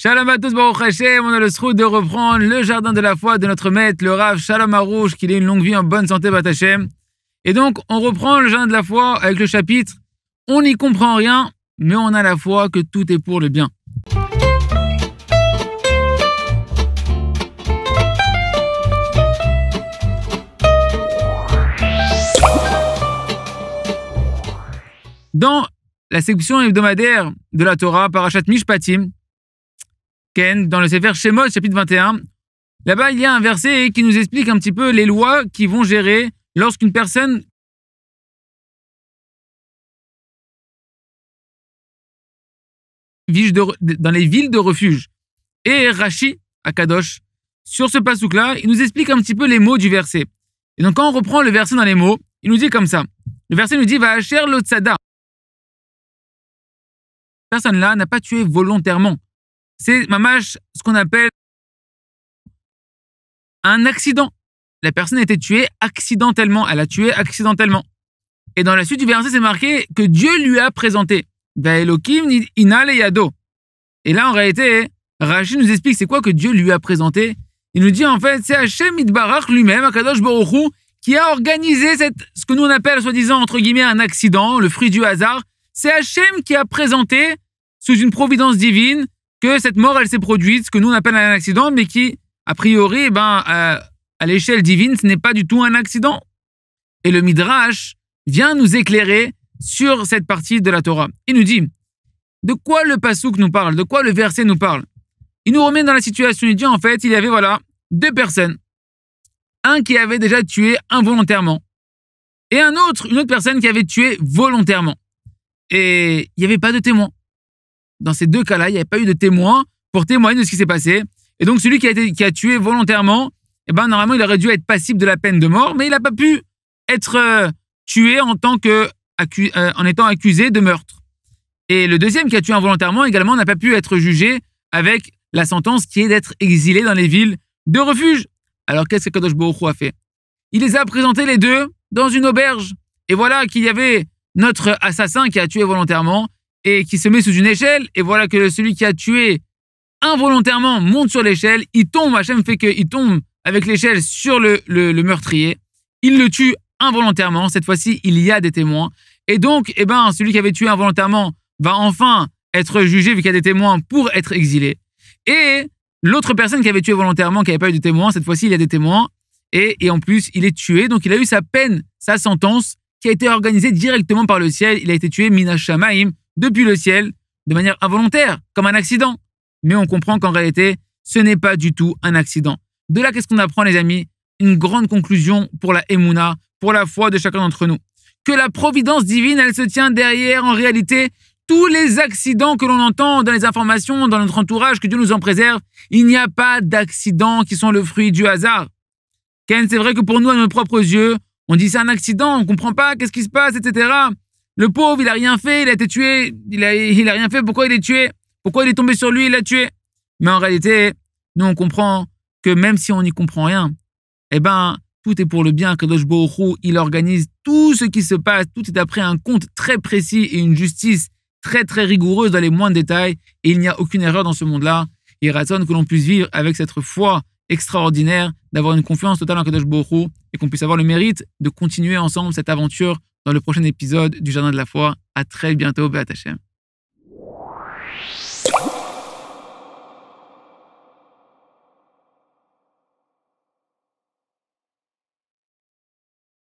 Shalom à tous, Baruch Hashem, on a le zchut de reprendre le jardin de la foi de notre maître, le Rav Shalom Harouche, qu'il ait une longue vie en bonne santé, Bat Hashem. Et donc, on reprend le jardin de la foi avec le chapitre « On n'y comprend rien, mais on a la foi que tout est pour le bien ». Dans la section hebdomadaire de la Torah, Parashat Mishpatim, dans le Sefer Shemot, chapitre 21, là-bas, il y a un verset qui nous explique un petit peu les lois qui vont gérer lorsqu'une personne vit dans les villes de refuge. Et Rashi, à Kadosh, sur ce passouk-là, il nous explique un petit peu les mots du verset. Et donc, quand on reprend le verset dans les mots, il nous dit comme ça. Le verset nous dit « Va'asher lo tzada ». Cette personne-là n'a pas tué volontairement. C'est mamash, ce qu'on appelle un accident. La personne a été tuée accidentellement. Elle a tué accidentellement. Et dans la suite du verset, c'est marqué que Dieu lui a présenté. Va'elokim ina leyado. Et là, en réalité, Rashi nous explique c'est quoi que Dieu lui a présenté. Il nous dit en fait, c'est Hashem Itbarach lui-même, Akadosh Baruch Hu, qui a organisé ce que nous on appelle soi-disant entre guillemets un accident, le fruit du hasard. C'est Hashem qui a présenté sous une providence divine que cette mort, elle s'est produite, ce que nous on appelle un accident, mais qui, a priori, à l'échelle divine, ce n'est pas du tout un accident. Et le Midrash vient nous éclairer sur cette partie de la Torah. Il nous dit, de quoi le passouk nous parle, de quoi le verset nous parle. Il nous remet dans la situation, il dit en fait, il y avait deux personnes. Un qui avait déjà tué involontairement, et une autre personne qui avait tué volontairement. Et il n'y avait pas de témoin. Dans ces deux cas-là, il n'y avait pas eu de témoin pour témoigner de ce qui s'est passé. Et donc, celui qui a tué volontairement, normalement, il aurait dû être passible de la peine de mort, mais il n'a pas pu être tué en étant accusé de meurtre. Et le deuxième qui a tué involontairement, également, n'a pas pu être jugé avec la sentence qui est d'être exilé dans les villes de refuge. Alors, qu'est-ce que Kadosh Baruch Hu a fait? Il les a présentés les deux dans une auberge. Et voilà qu'il y avait notre assassin qui a tué volontairement et qui se met sous une échelle, et voilà que celui qui a tué involontairement monte sur l'échelle, il tombe, Hachem fait qu'il tombe avec l'échelle sur le meurtrier, il le tue involontairement, cette fois-ci il y a des témoins, et donc celui qui avait tué involontairement va enfin être jugé vu qu'il y a des témoins pour être exilé, et l'autre personne qui avait tué volontairement, qui n'avait pas eu de témoins, cette fois-ci il y a des témoins, et en plus il est tué, donc il a eu sa peine, sa sentence, qui a été organisée directement par le ciel, il a été tué Minash Shamaim, depuis le ciel, de manière involontaire, comme un accident. Mais on comprend qu'en réalité, ce n'est pas du tout un accident. De là, qu'est-ce qu'on apprend, les amis? Une grande conclusion pour la Emouna, pour la foi de chacun d'entre nous. Que la providence divine, elle se tient derrière, en réalité, tous les accidents que l'on entend dans les informations, dans notre entourage, que Dieu nous en préserve. Il n'y a pas d'accidents qui sont le fruit du hasard. Ken, c'est vrai que pour nous, à nos propres yeux, on dit c'est un accident, on ne comprend pas, qu'est-ce qui se passe, etc. Le pauvre, il a rien fait, il a été tué, il a rien fait, pourquoi il est tué? Pourquoi il est tombé sur lui, il l'a tué? Mais en réalité, nous on comprend que même si on n'y comprend rien, tout est pour le bien. Kadosh Baruch Hu, il organise tout ce qui se passe, tout est après un compte très précis et une justice très très rigoureuse dans les moindres détails, et il n'y a aucune erreur dans ce monde-là. Il raisonne que l'on puisse vivre avec cette foi extraordinaire, d'avoir une confiance totale en Kadosh Baruch Hu, et qu'on puisse avoir le mérite de continuer ensemble cette aventure dans le prochain épisode du Jardin de la Foi. À très bientôt, Be'at Hashem.